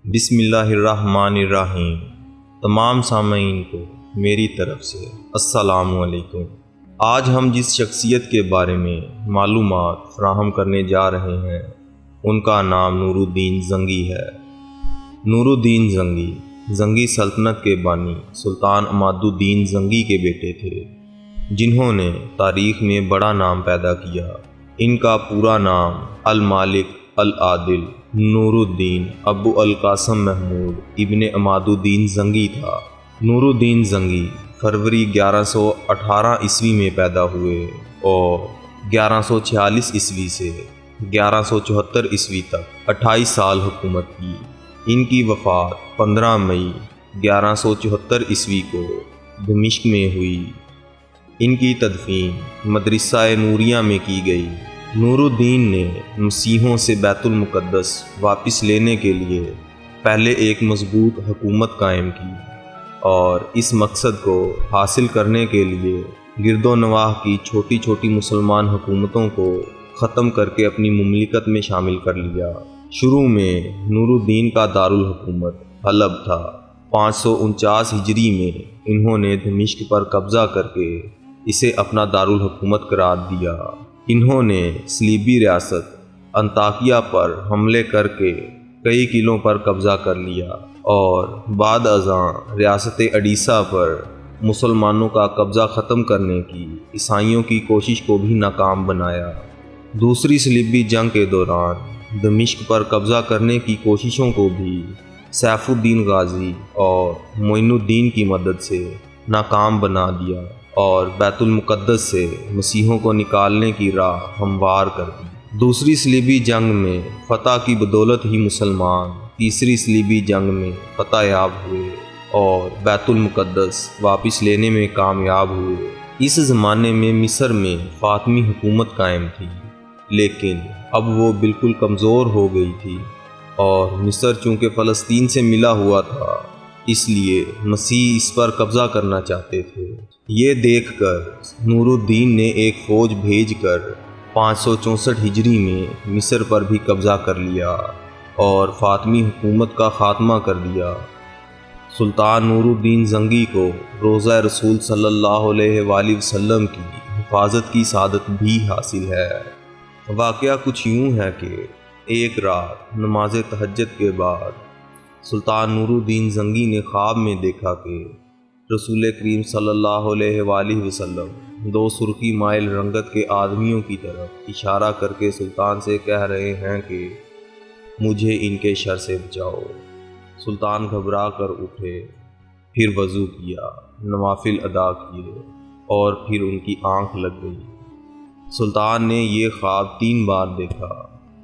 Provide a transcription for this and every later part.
بسم اللہ الرحمن الرحیم۔ تمام سامعین کو میری طرف سے السلام علیکم۔ آج ہم جس شخصیت کے بارے میں معلومات فراہم کرنے جا رہے ہیں ان کا نام نور الدین زنگی ہے۔ نور الدین زنگی زنگی سلطنت کے بانی سلطان عماد الدین زنگی کے بیٹے تھے، جنہوں نے تاریخ میں بڑا نام پیدا کیا۔ ان کا پورا نام المالک العادل نور الدین ابو القاسم محمود ابن عماد الدین زنگی تھا۔ نور الدین زنگی فروری 1118 عیسوی میں پیدا ہوئے اور 1146 عیسوی سے 1174 عیسوی تک 28 سال حکومت کی۔ ان کی وفات 15 مئی 1174 عیسوی کو دمشق میں ہوئی۔ ان کی تدفین مدرسہ نوریہ میں کی گئی۔ نور الدین نے مسیحیوں سے بیت المقدس واپس لینے کے لیے پہلے ایک مضبوط حکومت قائم کی، اور اس مقصد کو حاصل کرنے کے لیے گرد و نواح کی چھوٹی چھوٹی مسلمان حکومتوں کو ختم کر کے اپنی مملکت میں شامل کر لیا۔ شروع میں نور الدین کا دارالحکومت حلب تھا۔ 549 ہجری میں انہوں نے دمشق پر قبضہ کر کے اسے اپنا دارالحکومت قرار دیا۔ انہوں نے صلیبی ریاست انطاکیہ پر حملے کر کے کئی قلعوں پر قبضہ کر لیا، اور بعد ازاں ریاست اڈیسہ پر مسلمانوں کا قبضہ ختم کرنے کی عیسائیوں کی کوشش کو بھی ناکام بنایا۔ دوسری صلیبی جنگ کے دوران دمشق پر قبضہ کرنے کی کوششوں کو بھی سیف الدین غازی اور معین الدین کی مدد سے ناکام بنا دیا، اور بیت المقدس سے مسیحیوں کو نکالنے کی راہ ہموار کر دی۔ دوسری صلیبی جنگ میں فتح کی بدولت ہی مسلمان تیسری صلیبی جنگ میں فتح یاب ہوئے اور بیت المقدس واپس لینے میں کامیاب ہوئے۔ اس زمانے میں مصر میں فاطمی حکومت قائم تھی، لیکن اب وہ بالکل کمزور ہو گئی تھی، اور مصر چونکہ فلسطین سے ملا ہوا تھا، اس لیے مسیح اس پر قبضہ کرنا چاہتے تھے۔ یہ دیکھ کر نور الدین نے ایک فوج بھیج کر 564 ہجری میں مصر پر بھی قبضہ کر لیا اور فاطمی حکومت کا خاتمہ کر دیا۔ سلطان نور الدین زنگی کو روضہ رسول صلی اللہ علیہ وآلہ وسلم کی حفاظت کی سعادت بھی حاصل ہے۔ واقعہ کچھ یوں ہے کہ ایک رات نماز تہجد کے بعد سلطان نور الدین زنگی نے خواب میں دیکھا کہ رسول کریم صلی اللہ علیہ وآلہ وسلم 2 سرخی مائل رنگت کے آدمیوں کی طرف اشارہ کر کے سلطان سے کہہ رہے ہیں کہ مجھے ان کے شر سے بچاؤ۔ سلطان گھبرا کر اٹھے، پھر وضو کیا، نوافل ادا کیے، اور پھر ان کی آنکھ لگ گئی۔ سلطان نے یہ خواب 3 بار دیکھا،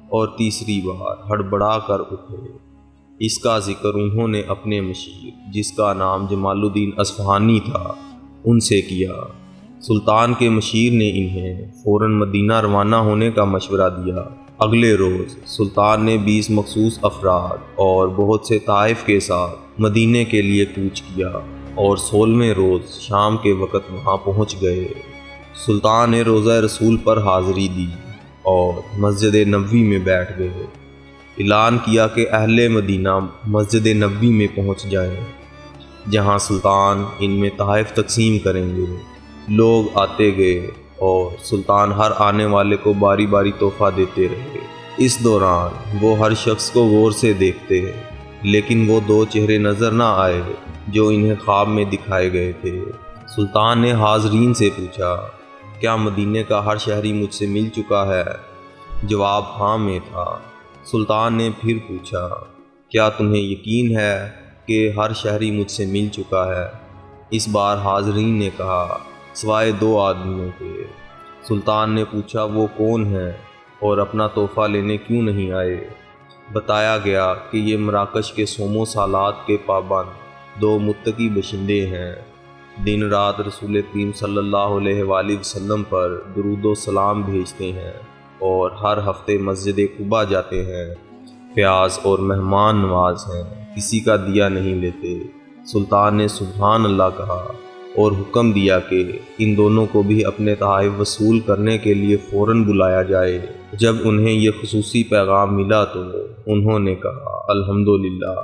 اور تیسری بار ہڑبڑا کر اٹھے۔ اس کا ذکر انہوں نے اپنے مشیر، جس کا نام جمال الدین اصفہانی تھا، ان سے کیا۔ سلطان کے مشیر نے انہیں فوراً مدینہ روانہ ہونے کا مشورہ دیا۔ اگلے روز سلطان نے 20 مخصوص افراد اور بہت سے طائف کے ساتھ مدینے کے لیے کوچ کیا، اور 16ویں روز شام کے وقت وہاں پہنچ گئے۔ سلطان نے روضہ رسول پر حاضری دی اور مسجد نبوی میں بیٹھ گئے۔ اعلان کیا کہ اہل مدینہ مسجد نبوی میں پہنچ جائیں، جہاں سلطان ان میں تحائف تقسیم کریں گے۔ لوگ آتے گئے، اور سلطان ہر آنے والے کو باری باری تحفہ دیتے رہے۔ اس دوران وہ ہر شخص کو غور سے دیکھتے، لیکن وہ 2 چہرے نظر نہ آئے جو انہیں خواب میں دکھائے گئے تھے۔ سلطان نے حاضرین سے پوچھا، کیا مدینے کا ہر شہری مجھ سے مل چکا ہے؟ جواب ہاں میں تھا۔ سلطان نے پھر پوچھا، کیا تمہیں یقین ہے کہ ہر شہری مجھ سے مل چکا ہے؟ اس بار حاضرین نے کہا، سوائے 2 آدمیوں کے۔ سلطان نے پوچھا، وہ کون ہیں اور اپنا تحفہ لینے کیوں نہیں آئے؟ بتایا گیا کہ یہ مراکش کے صوم و صلات کے پابند 2 متقی باشندے ہیں۔ دن رات رسول کریم صلی اللہ علیہ وآلہ وسلم پر درود و سلام بھیجتے ہیں، اور ہر ہفتے مسجد قباء جاتے ہیں، پیاز اور مہمان نواز ہیں، کسی کا دیا نہیں لیتے۔ سلطان نے سبحان اللہ کہا اور حکم دیا کہ ان دونوں کو بھی اپنے تحائف وصول کرنے کے لیے فوراً بلایا جائے۔ جب انہیں یہ خصوصی پیغام ملا تو انہوں نے کہا، الحمدللہ،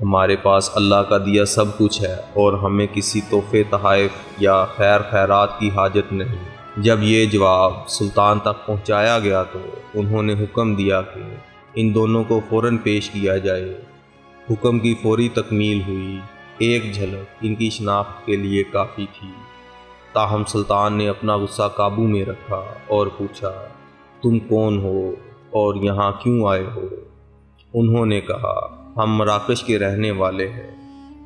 ہمارے پاس اللہ کا دیا سب کچھ ہے اور ہمیں کسی تحفے تحائف یا خیر خیرات کی حاجت نہیں۔ جب یہ جواب سلطان تک پہنچایا گیا تو انہوں نے حکم دیا کہ ان دونوں کو فوراً پیش کیا جائے۔ حکم کی فوری تکمیل ہوئی۔ ایک جھلک ان کی شناخت کے لیے کافی تھی، تاہم سلطان نے اپنا غصہ قابو میں رکھا اور پوچھا، تم کون ہو اور یہاں کیوں آئے ہو؟ انہوں نے کہا، ہم مراکش کے رہنے والے ہیں،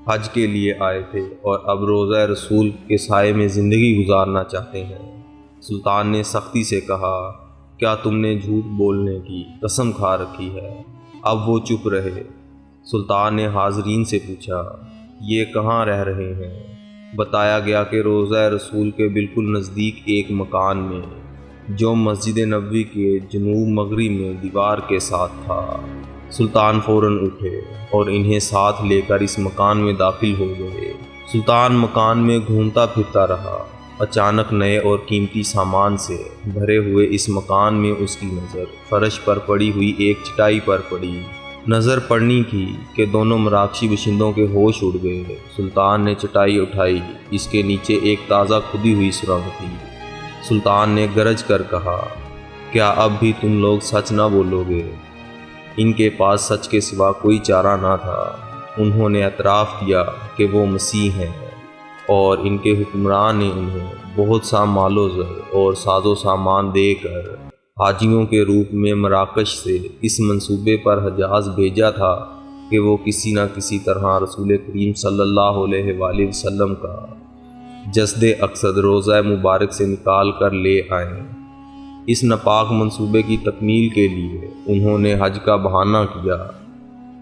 حج کے لیے آئے تھے اور اب روضہ رسول کے سائے میں زندگی گزارنا چاہتے ہیں۔ سلطان نے سختی سے کہا، کیا تم نے جھوٹ بولنے کی قسم کھا رکھی ہے؟ اب وہ چپ رہے۔ سلطان نے حاضرین سے پوچھا، یہ کہاں رہ رہے ہیں؟ بتایا گیا کہ روضہ رسول کے بالکل نزدیک ایک مکان میں، جو مسجد نبوی کے جنوب مغرب میں دیوار کے ساتھ تھا۔ سلطان فوراً اٹھے اور انہیں ساتھ لے کر اس مکان میں داخل ہو گئے۔ سلطان مکان میں گھومتا پھرتا رہا۔ اچانک نئے اور قیمتی سامان سے بھرے ہوئے اس مکان میں اس کی نظر فرش پر پڑی ہوئی ایک چٹائی پر پڑی۔ نظر پڑنی کی کہ دونوں مراکشی باشندوں کے ہوش اڑ گئے۔ سلطان نے چٹائی اٹھائی، اس کے نیچے ایک تازہ کھدی ہوئی سرنگ تھی۔ سلطان نے گرج کر کہا، کیا اب بھی تم لوگ سچ نہ بولو گے؟ ان کے پاس سچ کے سوا کوئی چارہ نہ تھا۔ انہوں نے اعتراف کیا کہ وہ مسیح ہیں اور ان کے حکمران نے انہیں بہت سا مال و زر اور ساز و سامان دے کر حاجیوں کے روپ میں مراکش سے اس منصوبے پر حجاز بھیجا تھا کہ وہ کسی نہ کسی طرح رسول کریم صلی اللہ علیہ وآلہ وسلم کا جسد اقصد روضہ مبارک سے نکال کر لے آئیں۔ اس ناپاک منصوبے کی تکمیل کے لیے انہوں نے حج کا بہانہ کیا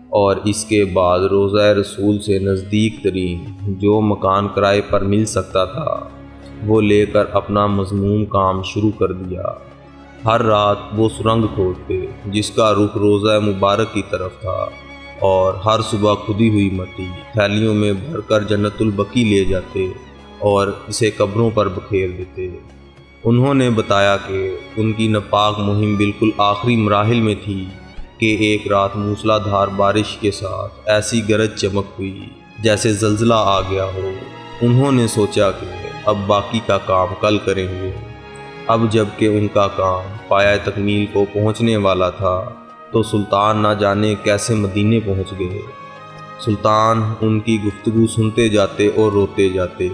اور اس کے بعد روضہ رسول سے نزدیک ترین جو مکان کرائے پر مل سکتا تھا وہ لے کر اپنا مذموم کام شروع کر دیا۔ ہر رات وہ سرنگ کھودتے جس کا رخ روضہ مبارک کی طرف تھا اور ہر صبح کھدی ہوئی مٹی تھیلیوں میں بھر کر جنت البقیع لے جاتے اور اسے قبروں پر بکھیر دیتے۔ انہوں نے بتایا کہ ان کی ناپاک مہم بالکل آخری مراحل میں تھی کہ ایک رات موسلا دھار بارش کے ساتھ ایسی گرج چمک ہوئی جیسے زلزلہ آ گیا ہو۔ انہوں نے سوچا کہ اب باقی کا کام کل کریں گے۔ اب جب کہ ان کا کام پایہ تکمیل کو پہنچنے والا تھا تو سلطان نہ جانے کیسے مدینے پہنچ گئے۔ سلطان ان کی گفتگو سنتے جاتے اور روتے جاتے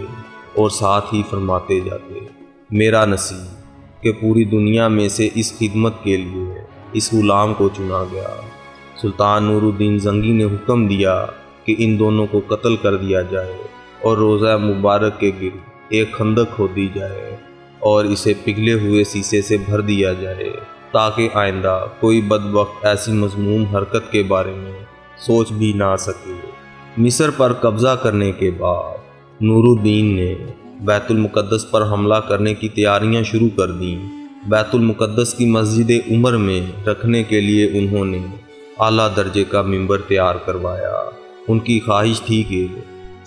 اور ساتھ ہی فرماتے جاتے، میرا نصیب کہ پوری دنیا میں سے اس خدمت کے لیے اس غلام کو چنا گیا۔ سلطان نور الدین زنگی نے حکم دیا کہ ان دونوں کو قتل کر دیا جائے اور روضہ مبارک کے گرد ایک خندق کھودی جائے اور اسے پگھلے ہوئے سیسے سے بھر دیا جائے تاکہ آئندہ کوئی بدبخت ایسی مذموم حرکت کے بارے میں سوچ بھی نہ سکے۔ مصر پر قبضہ کرنے کے بعد نور الدین نے بیت المقدس پر حملہ کرنے کی تیاریاں شروع کر دیں۔ بیت المقدس کی مسجد عمر میں رکھنے کے لیے انہوں نے اعلیٰ درجے کا ممبر تیار کروایا۔ ان کی خواہش تھی کہ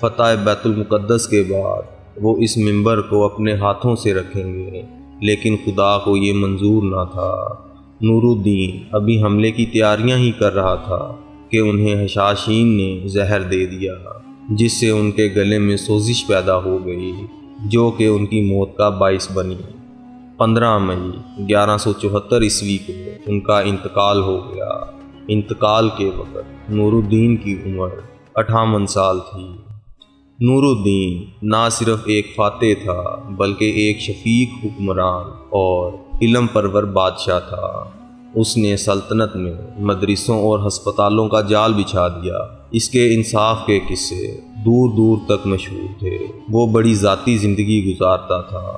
فتح بیت المقدس کے بعد وہ اس ممبر کو اپنے ہاتھوں سے رکھیں گے، لیکن خدا کو یہ منظور نہ تھا۔ نور الدین ابھی حملے کی تیاریاں ہی کر رہا تھا کہ انہیں حشاشین نے زہر دے دیا، جس سے ان کے گلے میں سوزش پیدا ہو گئی جو کہ ان کی موت کا باعث بنی۔ 15 مئی 1174 عیسوی کو ان کا انتقال ہو گیا۔ انتقال کے وقت نور الدین کی عمر 58 سال تھی۔ نور الدین نہ صرف ایک فاتح تھا بلکہ ایک شفیق حکمران اور علم پرور بادشاہ تھا۔ اس نے سلطنت میں مدرسوں اور ہسپتالوں کا جال بچھا دیا۔ اس کے انصاف کے قصے دور دور تک مشہور تھے۔ وہ بڑی ذاتی زندگی گزارتا تھا۔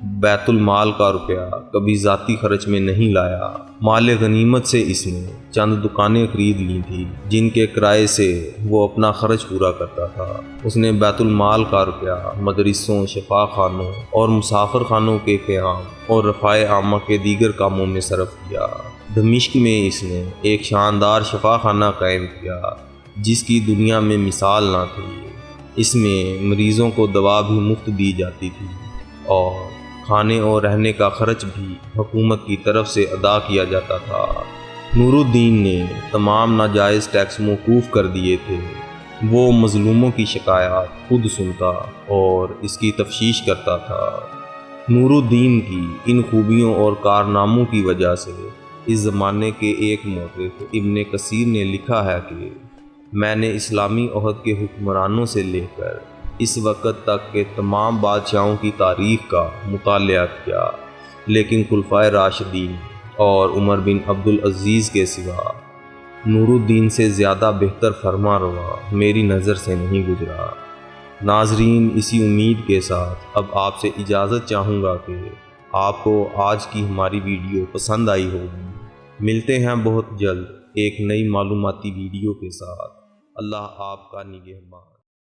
بیت المال کا روپیہ کبھی ذاتی خرچ میں نہیں لایا۔ مال غنیمت سے اس نے چند دکانیں خرید لی تھی جن کے کرائے سے وہ اپنا خرچ پورا کرتا تھا۔ اس نے بیت المال کا روپیہ مدرسوں، شفا خانوں اور مسافر خانوں کے قیام اور رفاع عامہ کے دیگر کاموں میں صرف کیا۔ دمشق میں اس نے ایک شاندار شفا خانہ قائم کیا جس کی دنیا میں مثال نہ تھی۔ اس میں مریضوں کو دوا بھی مفت دی جاتی تھی اور کھانے اور رہنے کا خرچ بھی حکومت کی طرف سے ادا کیا جاتا تھا۔ نور الدین نے تمام ناجائز ٹیکس موقوف کر دیے تھے۔ وہ مظلوموں کی شکایات خود سنتا اور اس کی تفتیش کرتا تھا۔ نور الدین کی ان خوبیوں اور کارناموں کی وجہ سے اس زمانے کے ایک مورخ ابن کثیر نے لکھا ہے کہ میں نے اسلامی عہد کے حکمرانوں سے لے کر اس وقت تک کے تمام بادشاہوں کی تاریخ کا مطالعہ کیا، لیکن خلفائے راشدین اور عمر بن عبدالعزیز کے سوا نور الدین سے زیادہ بہتر فرما روا میری نظر سے نہیں گزرا۔ ناظرین، اسی امید کے ساتھ اب آپ سے اجازت چاہوں گا کہ آپ کو آج کی ہماری ویڈیو پسند آئی ہوگی۔ ملتے ہیں بہت جلد ایک نئی معلوماتی ویڈیو کے ساتھ۔ اللہ آپ کا نگہبان۔